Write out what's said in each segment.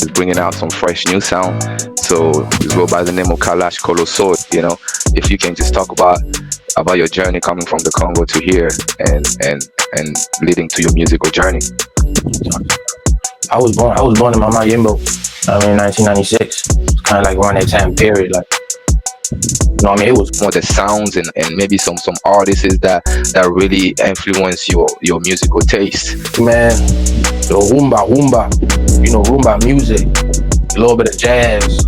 is bringing out some fresh new sound. So you go by the name of Kalash Kolosoy. If you can just talk about your journey coming from the Congo to here and leading to your musical journey. I was born in Mama Yimbo. 1996. It's kind of like around that time period, like. It was more the sounds and maybe some artists that really influence your musical taste. Man, the rumba, rumba music, a little bit of jazz.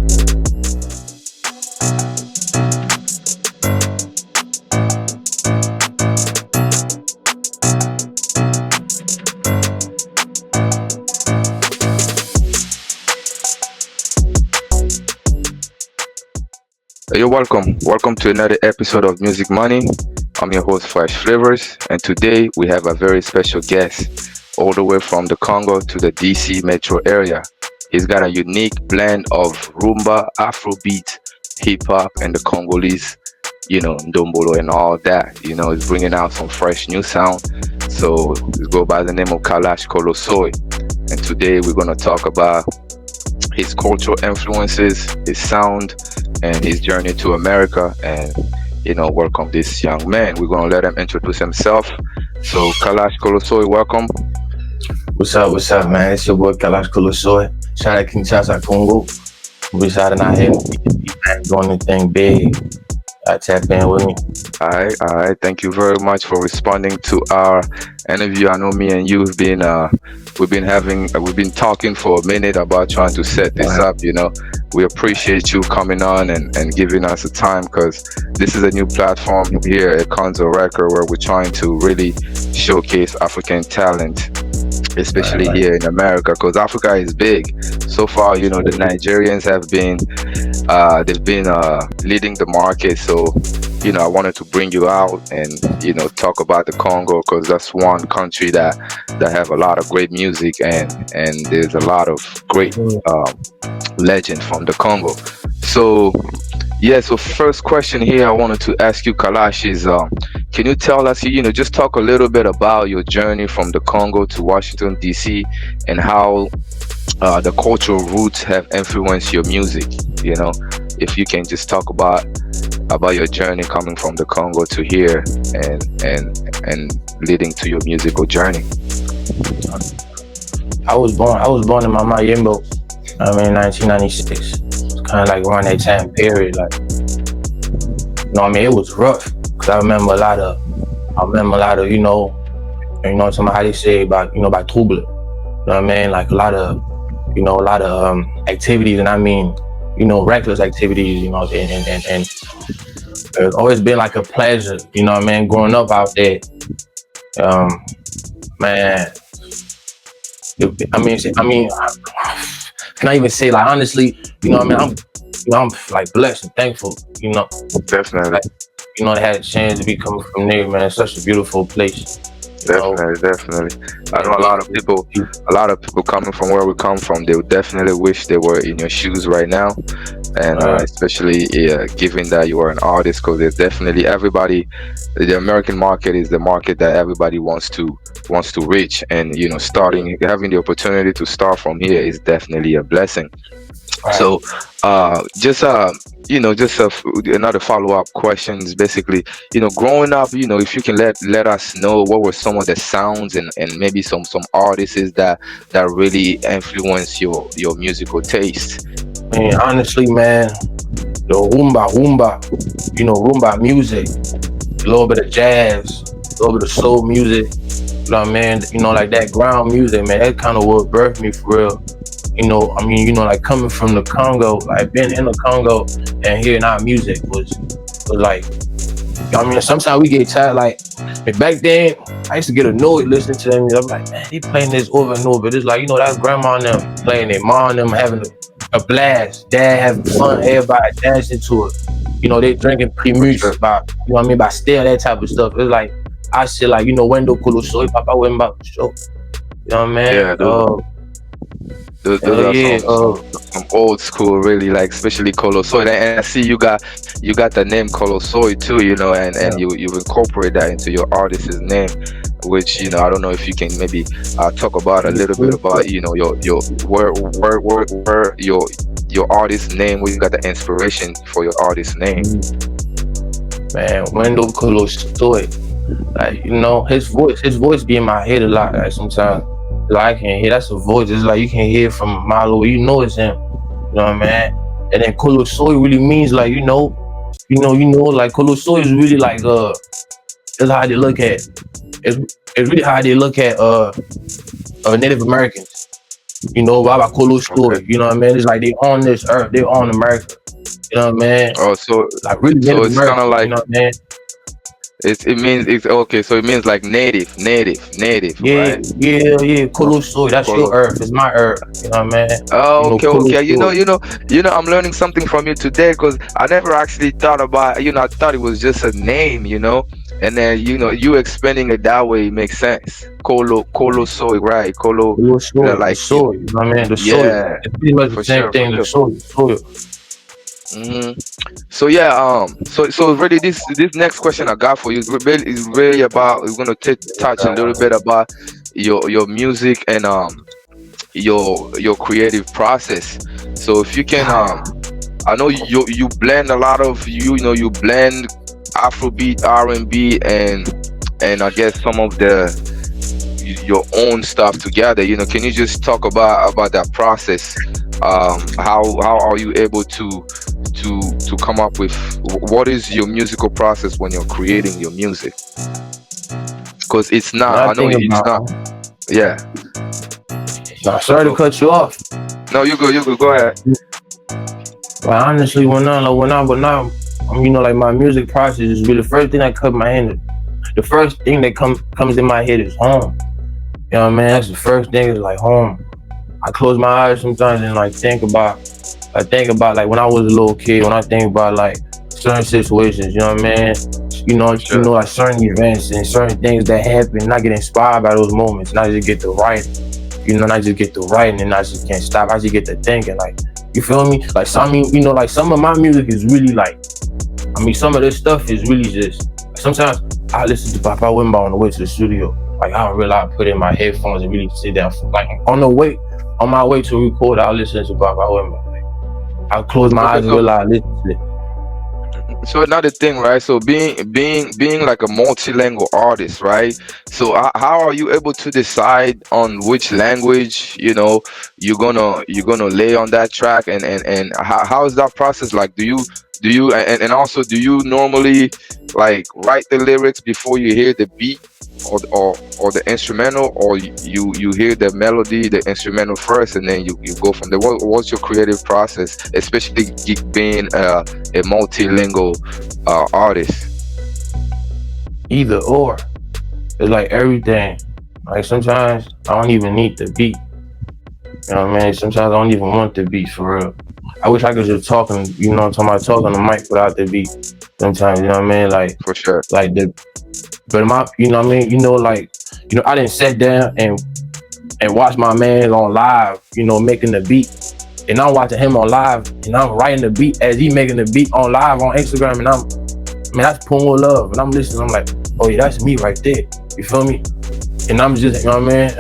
You're welcome. Welcome to another episode of Music Money. I'm your host, Fresh Flavors, and today we have a very special guest all the way from the Congo to the DC metro area. He's got a unique blend of rumba, Afrobeats, hip-hop, and the Congolese, ndombolo and all that. He's bringing out some fresh new sound. So we go by the name of Kalash Kolosoy. And today we're going to talk about his cultural influences, his sound, and his journey to America. And welcome this young man. We're gonna let him introduce himself. So Kalash Kolosoy, welcome. What's up, man? It's your boy Kalash Kolosoy. Shout out Kinshasa, Congo. We starting out here doing the thing big. Tap in with me. All right. Thank you very much for responding to our interview. I know me and you have been we've been talking for a minute about trying to set this up. We appreciate you coming on and giving us the time, because this is a new platform here at Congo Record where we're trying to really showcase African talent, especially here in America, because Africa is big. So far, the Nigerians have been leading the market. So I wanted to bring you out and talk about the Congo, because that's one country that have a lot of great music, and there's a lot of great legend from the Congo. So first question here I wanted to ask you, Kalash, is can you tell us, just talk a little bit about your journey from the Congo to Washington DC, and how the cultural roots have influenced your music. If you can just talk about your journey coming from the Congo to here and leading to your musical journey. I was born in Mama Yimbo. 1996. It's kind of like around that time period, like. It was rough, because I remember a lot of, some how they say about trouble. Like a lot of activities, and reckless activities, and it's alwa's been like a pleasure, growing up out there. Can I even say, like, honestly, I'm like blessed and thankful, Definitely. Like, I had a chance to be coming from there, man. It's such a beautiful place. Definitely. I know a lot of people coming from where we come from, they would definitely wish they were in your shoes right now. And especially given that you are an artist, because there's definitely the American market is the market that everybody wants to reach, and having the opportunity to start from here is definitely a blessing. Right. So another follow-up questions, basically, growing up, if you can let us know what were some of the sounds and maybe some artists that really influence your musical taste. Honestly, man, the rumba, rumba music, a little bit of jazz, a little bit of soul music, like that ground music, man, that kind of what birthed me for real. Like coming from the Congo, like being in the Congo and hearing our music was like, sometimes we get tired, like back then, I used to get annoyed listening to them. I'm like, man, they playing this over and over. It's like, that's grandma and them playing it, mom and them having a blast, dad having fun, everybody dancing to it. They drinking pre-mix, by still that type of stuff. It's like, I say, like, Wendo Kolosoy, Papa Wemba show. Yeah, those are some old school, really, like, especially Kolosoy. And I see you got the name Kolosoy too, and you've incorporated that into your artist's name, which I don't know if you can maybe talk about a little bit about your where your artist name, where you got the inspiration for your artist name. Man, Wendell Kolosoy. Like, his voice be in my head a lot. Like sometimes, like I can hear that's a voice. It's like you can hear from a mile away. You know it's him. You know what I mean? And then Kolosoy really means like like Kolosoy is really like it's how they look at it's really how they look at Native Americans. Baba Okay. Kolosoy. You know what I mean? It's like they on this earth. They on America. You know what I mean? Oh, so Like really so Native it's kind of Americans. You like know what I mean? it means it's okay. So it means like native, Yeah, right? yeah. Oh, Kolosoy. That's your Colo. earth. It's my earth. You know what I mean? Oh, okay, okay. Kolosoy. I'm learning something from you today because I never actually thought about. I thought it was just a name. And then you explaining it that way makes sense. Colo soy, right? Colo, Kolosoy. The like soil. You know what I mean? The soil. yeah, It's pretty much the for same sure, for thing. The sure. soil. Soil. hmm So yeah, so really this next question I got for you is really about. We're gonna touch a little bit about your music and your creative process. So if you can I know you blend a lot of you blend Afrobeat, R&B, and I guess some of your own stuff together. Can you just talk about that process? How are you able to come up with what is your musical process when you're creating your music? Because it's not. I Another know thing it's not. about Yeah. now, So sorry to cut you off. no, you go. You go. Go ahead. But honestly, like my music process is really the first thing that comes my hand. The first thing that comes in my head is home. You know what I mean? That's the first thing is like home. I close my eyes sometimes and like think about like when I was a little kid. When I think about like certain situations, you know what I mean? Sure. Like certain events and certain things that happen. And I get inspired by those moments, and I just get to write. And I just get to writing, and I just can't stop. I just get to thinking, like, you feel me? Like like some of my music is really like, some of this stuff is really just. Sometimes I listen to Papa Wimba on the way to the studio. Like I don't realize I put in my headphones and really sit down. Like on my way to record, I'll listen to Papa Wimba. Like, I'll close my Okay. eyes and So realize I listen to it. so another thing, right? So being like a multilingual artist, right? So how are you able to decide on which language you're gonna lay on that track, and how is that process like? Do you and also do you normally like write the lyrics before you hear the beat or the instrumental, or you hear the melody, the instrumental first, and then you go from there? What's your creative process, especially being a multilingual artist? Either or. It's like everything. Like sometimes I don't even need the beat. You know what I mean? Sometimes I don't even want the beat for real. I wish I could just talk and I'm talking about talk on the mic without the beat. Sometimes, you know what I mean? For sure. Like the but my you know what I mean, I didn't sit down and watch my man on live, making the beat. And I'm watching him on live and I'm writing the beat as he making the beat on live on Instagram, and that's Pomo Love. And I'm listening, I'm like, oh yeah, that's me right there. You feel me? And I'm just, you know what I mean?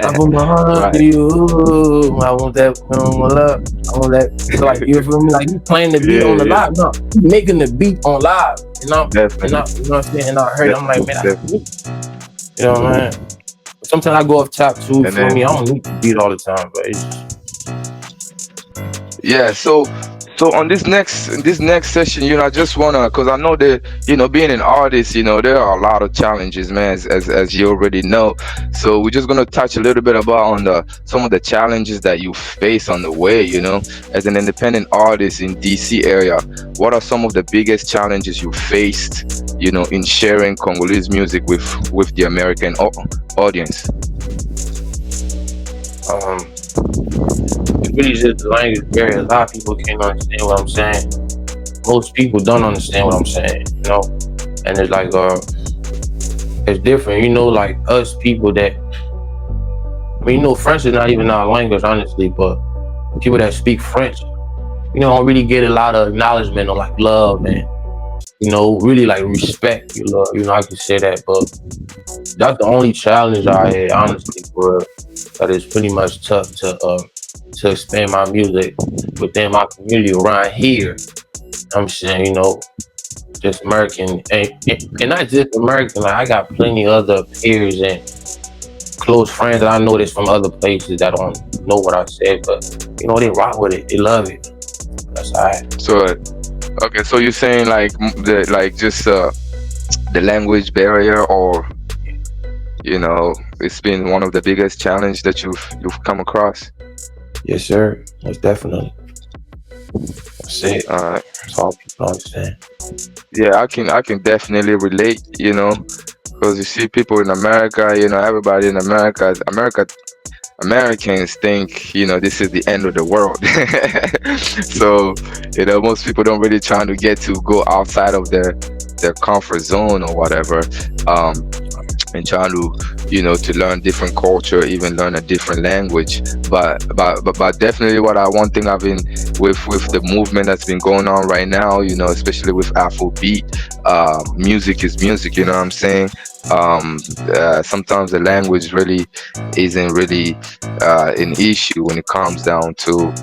I put my heart to Right. you. I want that love. I want that. So like, you feel me? Like you playing the beat Yeah, on the yeah. live. No, you making the beat on live. Definitely. You know what I'm saying? And I heard it, I'm like, man, that's Definitely. me. You know what I mean? Sometimes I go off top too, And feel me? I then don't need the beat all the time, but it's just, yeah, so on this next session, I just wanna, cause I know that being an artist, there are a lot of challenges, man, as you already know. So we're just gonna touch a little bit about on some of the challenges that you face on the way, as an independent artist in DC area. What are some of the biggest challenges you faced, in sharing Congolese music with the American audience? um, it's really just the language barrier. A lot of people can't understand what I'm saying. Most people don't understand what I'm saying, And it's like, it's different, like us people that, French is not even our language, honestly, but people that speak French, don't really get a lot of acknowledgement or like love, man. really like respect your love. I can say that, but that's the only challenge I had, honestly, for real. That is pretty much tough to expand my music within my community around here. I'm saying, just American, and not just American. Like I got plenty other peers and close friends that I noticed from other places that don't know what I said, but they rock with it. They love it. That's all right. So okay, so you're saying like the like just the language barrier, or it's been one of the biggest challenge that you've come across. Yes, sir. Most definitely. That's it. That's all people understand. Yeah, I can definitely relate, because you see people in America, everybody in Americans think, this is the end of the world. So, most people don't really try to get to go outside of their comfort zone or whatever. And trying to to learn different culture, even learn a different language. But definitely one thing I've been with the movement that's been going on right now, especially with Afrobeat, music is music, you know what I'm saying. Sometimes the language really isn't really an issue when it comes down to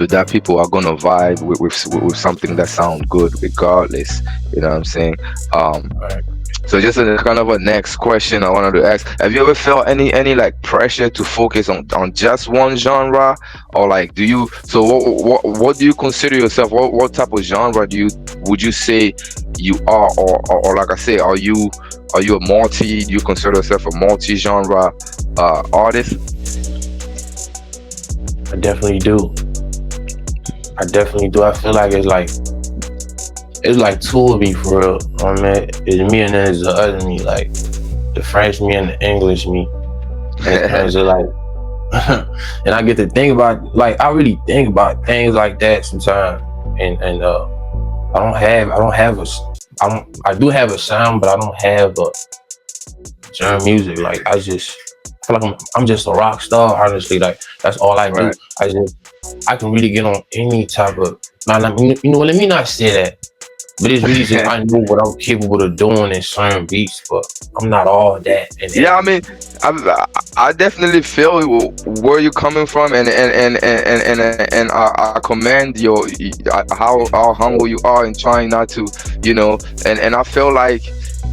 that. People are gonna vibe with something that sounds good regardless, you know what I'm saying. Right. So just a kind of a next question I wanted to ask: have you ever felt any like pressure to focus on just one genre, or like do you? So what do you consider yourself? What type of genre would you say you are, or like I say, are you a multi? Do you consider yourself a multi-genre artist? I definitely do. I definitely do. I feel like it's like two of me for real. Man, it's me and then there's the other me, like the French me and the English me. And it turns to like, and I get to think about, like, I really think about things like that sometimes. And I do have a sound, but I don't have a genre music. Like I feel like I'm just a rock star. Honestly, like that's all I do. Right. I can really get on any type of. Now, let me not say that. But it's really just I know what I'm capable of doing in certain beats, but I'm not all that. Yeah, I mean, I definitely feel where you're coming from, and I commend how humble you are in trying not to, and I feel like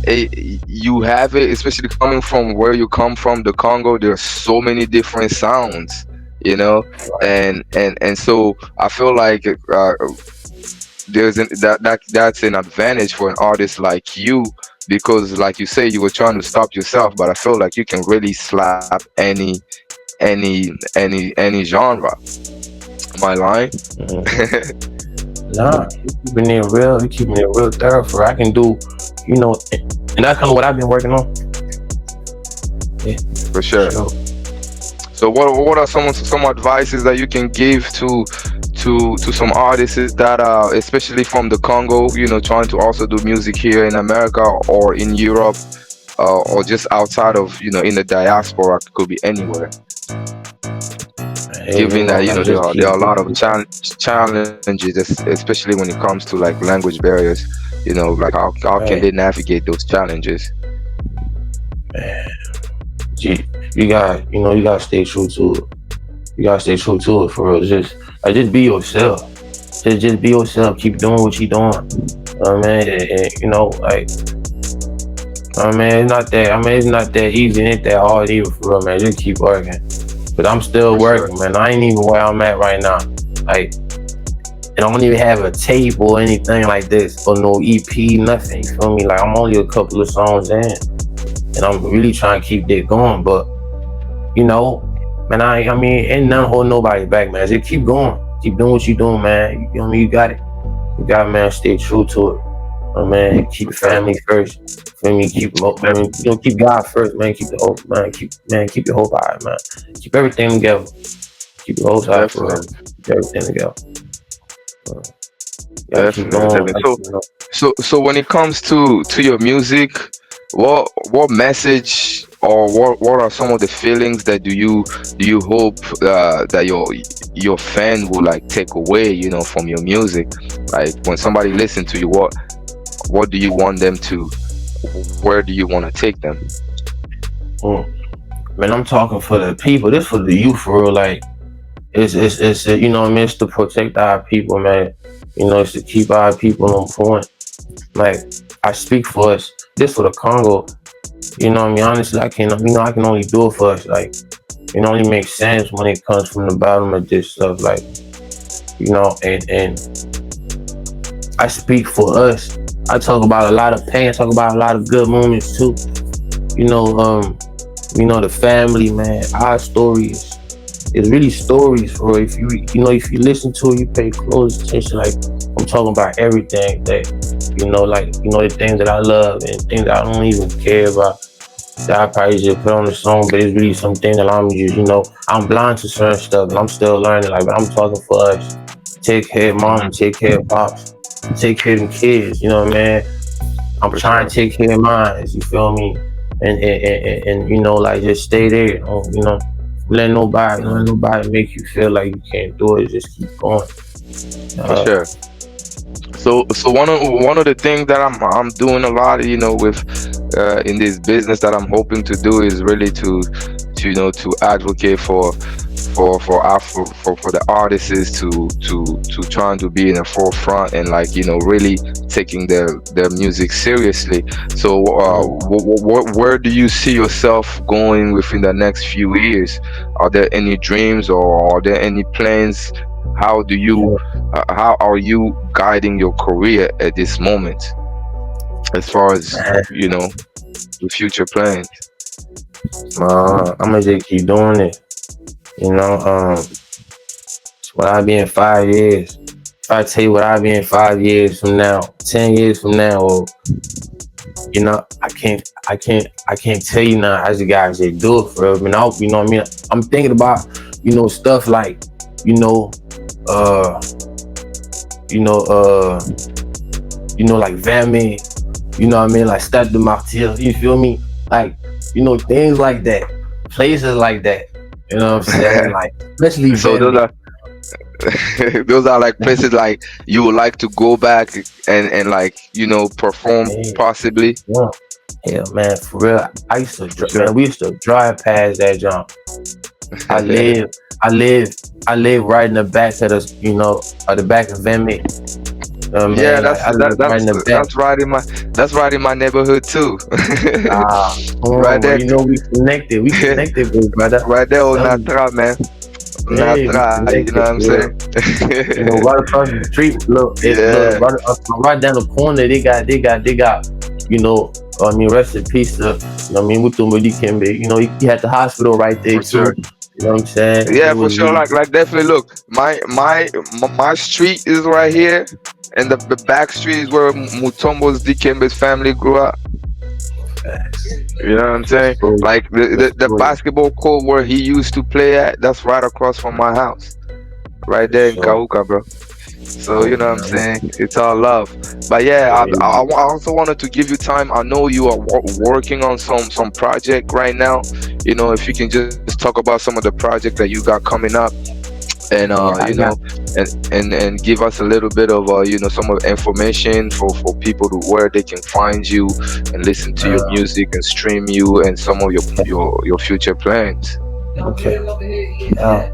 you have it, especially coming from where you come from, the Congo. There's so many different sounds, and so I feel like that's an advantage for an artist like you, because like you say, you were trying to stop yourself, but I feel like you can really slap any genre. Am I lying? Nah, you keeping it real thorough. For I can do, and that's kind of what I've been working on. Yeah, For sure. So what are some advices that you can give to some artists that are especially from the Congo, trying to also do music here in America or in Europe, or just outside of, in the diaspora, could be anywhere. Given that there are a lot of challenges, especially when it comes to like language barriers, like how can they navigate those challenges? Man, you gotta stay true to it. You gotta stay true to it for real. Just be yourself. Just be yourself. Keep doing what you're doing. Man, it's not that. It's not that easy. It ain't that hard either for real, man. Just keep working. But I'm still working, man. I ain't even where I'm at right now. Like, and I don't even have a tape or anything like this, or no EP, nothing. You feel me? Like, I'm only a couple of songs in, and I'm really trying to keep that going. But man, ain't nothing holding nobody back, man. Just keep going. Keep doing what you're doing, man. You got it. You got it, man. Stay true to it. Man, keep family first. Feel me? Keep God first, man. Keep the hope, man. Keep your hope high, man. Keep everything together. Keep your hope high for real. Keep everything together. Keep going. So when it comes to your music, what message, or what are some of the feelings that do you hope that your fan will like take away, from your music? Like when somebody listen to you, what do you want them to? Where do you want to take them? Mm. Man, I'm talking for the people. This for the youth, for real. Like, it's you know what I mean? It's to protect our people, man. You know, it's to keep our people on point. Like, I speak for us. This for the Congo. You know what I mean? Honestly, I can only do it for us. Like, it only makes sense when it comes from the bottom of this stuff. Like, you know, and I speak for us. I talk about a lot of pain. I talk about a lot of good moments too. You know, the family, man. Our stories. It's really stories, bro. If you listen to it, you pay close attention. Like, I'm talking about everything that, the things that I love and things that I don't even care about. That I probably just put on the song, but it's really something that I'm just, I'm blind to certain stuff and I'm still learning. Like, but I'm talking for us. Take care of mom, take care of pops, take care of them kids, you know what I mean? I'm For trying sure. to take care of mine, you feel me? And like, just stay there, let nobody make you feel like you can't do it. Just keep going. For Uh, sure. So one of the things that I'm doing a lot, with in this business that I'm hoping to do is really to advocate for the artists to trying to be in the forefront and, like, really taking their music seriously. So where do you see yourself going within the next few years? Are there any dreams, or are there any plans? How are you guiding your career at this moment, as far as man, the future plans? I'm gonna just keep doing it. You know, what I be in 5 years. If I tell you what I be in 5 years from now, 10 years from now, or I can't tell you now. I just gotta just do it for real. You know what I mean? I'm thinking about, stuff like, you know, uh, like Vammy, you know what I mean? Like Stade de Martyr, you feel me? Like, things like that, places like that. You know what I'm saying? Like, especially So those Vammy. are those are like places like you would like to go back and like, perform Yeah, possibly. yeah. Yeah, man, for real. For sure. We used to drive past that jump. I live, I live, I live right in the back of the back of Vimy. You know what I Yeah, mean? Like, I live right in the back. that's right in my neighborhood too. Ah, come Right on, bro. there. You know we connected. We connected, big brother. Right there on Tell me, Natra, man. hey, we Natra, you know connected, what I'm bro. saying? Right across the street. Look, Yeah, right down the corner. They got. Rest in peace to. Mutumbo Dikembe. He had the hospital right there for too. sure. You know what I'm saying? It Yeah, for was sure. really Like definitely. Look, my street is right here, and the back street is where Mutombo's Dikembe's family grew up. fast. You know what I'm That's saying? true. Like That's the true. basketball court where he used to play at, that's right across from my house, right For there in sure. Kauka, bro. So you Oh, know what I'm man. saying? It's all love. But yeah, I also wanted to give you time. I know you are working on some project right now. If you can just talk about some of the project that you got coming up, and Yeah, I got. and give us a little bit of some of the information for people to where they can find you and listen to your Uh, music and stream you, and some of your future plans. okay. Uh,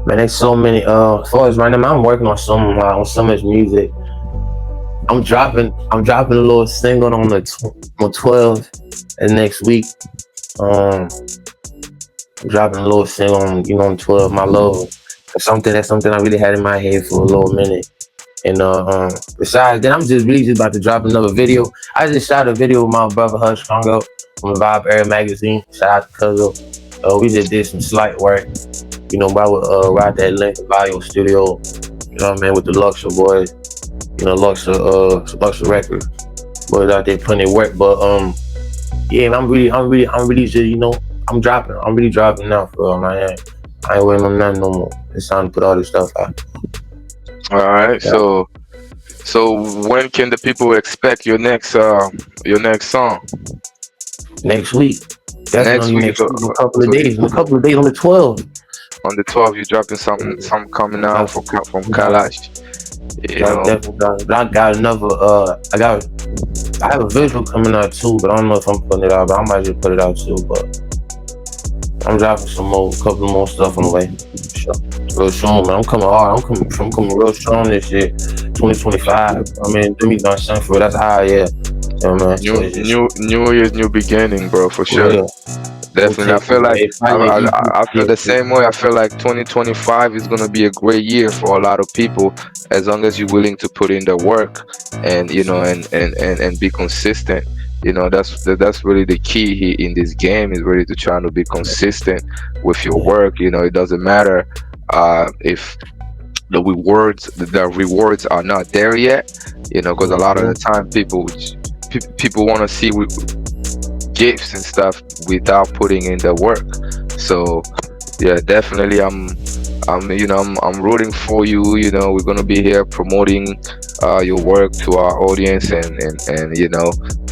man, there's so many. As far as right now, I'm working on so much music. I'm dropping a little single on 12 and next week. Um, I'm dropping a little single on 12. My love. That's something I really had in my head for a little minute. And besides that, I'm just really just about to drop another video. I just shot a video with my brother Hush Congo from Vibe Air Magazine. Shout out to Cuzzo. We just did some slight work. Right that link Bio Studio. You know what I mean, with the Luxor boys. Luxor Records. Boys out there putting in work. But yeah, and I'm really just I'm dropping. I'm really dropping now for real, man. I ain't waiting on nothing no more. It's time to put all this stuff out. All right. Yeah. So when can the people expect your next song? Next week. Next Definitely week. next week. In a couple of days. In a couple of days on the 12th. On the 12th, you're dropping something coming out from Yeah. Kalash. I got another I have a visual coming out too, but I don't know if I'm putting it out. But I might just put it out too. But I'm dropping couple more stuff on the way. Sure. Real soon, man. I'm coming hard. I'm coming real strong this year. 2025. I mean, do me done something for it. That's how, yeah. Yeah, man. So New it's just new new year's new beginning, bro, for sure. real. Go Definitely. I take feel it, like man. Find your EP. I feel the same way. I feel like 2025 is gonna be a great year for a lot of people, as long as you're willing to put in the work and and be consistent. That's really the key in this game, is really to try to be consistent with your Yeah. work. It doesn't matter if the rewards are not there yet. Because a lot of the Mhm. time people want to see gifts and stuff without putting in the work. So yeah, definitely I'm rooting for you. We're gonna be here promoting your work to our audience, and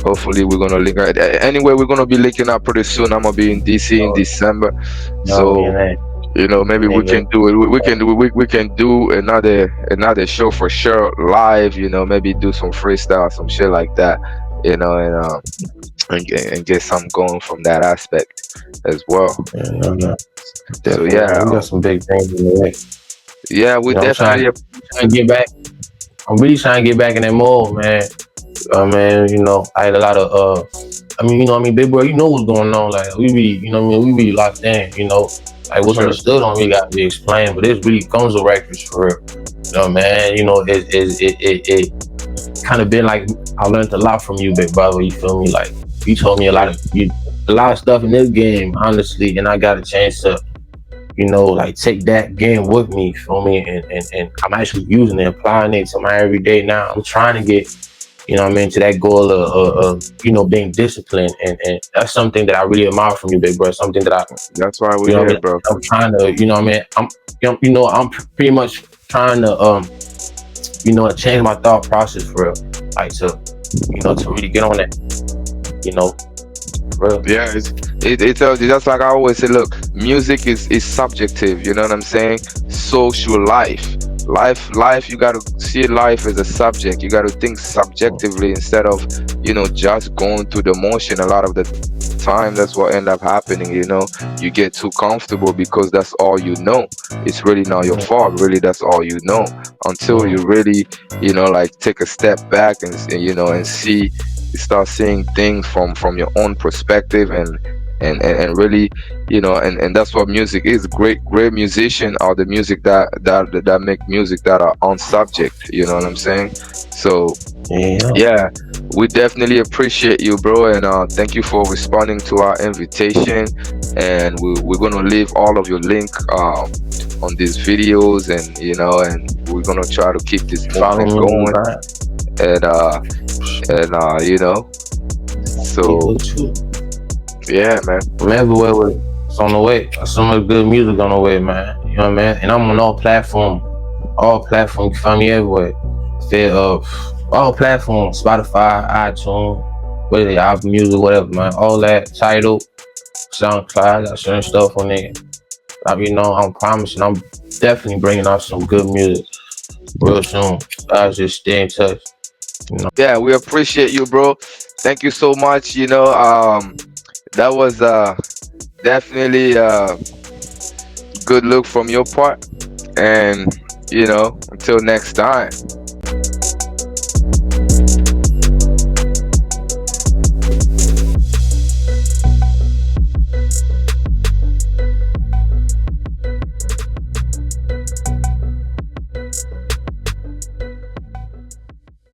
hopefully we're gonna link. Anyway, we're gonna be linking up pretty soon. I'm gonna be in DC in Oh, December. no, me So and that. maybe we Nigga. can do it. We can do another show for sure live. Maybe do some freestyle, some shit like that. And get some going from that aspect as well. Yeah, no. So Definitely, yeah, man. We got some big things in the way. yeah, we I'm definitely. trying to get back. I'm really trying to get back in that mode, man. Man, I had a lot of big bro, what's going on. Like we be, we be locked in, like For what's sure. understood on really got to be explained, but it's really Congo records for real. Man, it kind of been like I learned a lot from you, big brother. You feel me? Like you told me a lot of stuff in this game, honestly, and I got a chance to, like take that game with me, you feel me? And I'm actually using it, applying it to my everyday now. I'm trying to get, to that goal of being disciplined. And that's something that I really admire from you, big bro. Something that That's why we're here, bro. I'm trying to, I'm pretty much trying to, change my thought process for real. Like to really get on that, for real. Yeah, it tells you. That's like I always say. Look, music is subjective. You know what I'm saying? Social life. You gotta see life as a subject. You gotta think subjectively instead of just going through the motion. A lot of the time, that's what end up happening. You get too comfortable because that's all you know. It's really not your fault. Really, that's all you know. Until you really, like take a step back and see, start seeing things from your own perspective, and really, and that's what music is. Great musician are the music that make music that are on subject. You know what I'm saying? So Yeah. yeah, we definitely appreciate you, bro, and thank you for responding to our invitation. And we're gonna leave all of your link on these videos, and we're gonna try to keep this Follow movement me on the going. grind. And so Too. yeah, man. I'm everywhere with it. It's on the way. There's so much good music on the way, man. You know what I mean? And I'm on all platforms. All platforms. You find me everywhere. All platforms. Spotify, iTunes, whether they Apple Music, whatever, man. All that. Tidal, SoundCloud, got certain stuff on there. I'm promising I'm definitely bringing out some good music real soon. Guys, just stay in touch. Yeah, we appreciate you, bro. Thank you so much. That was definitely a good look from your part. And until next time.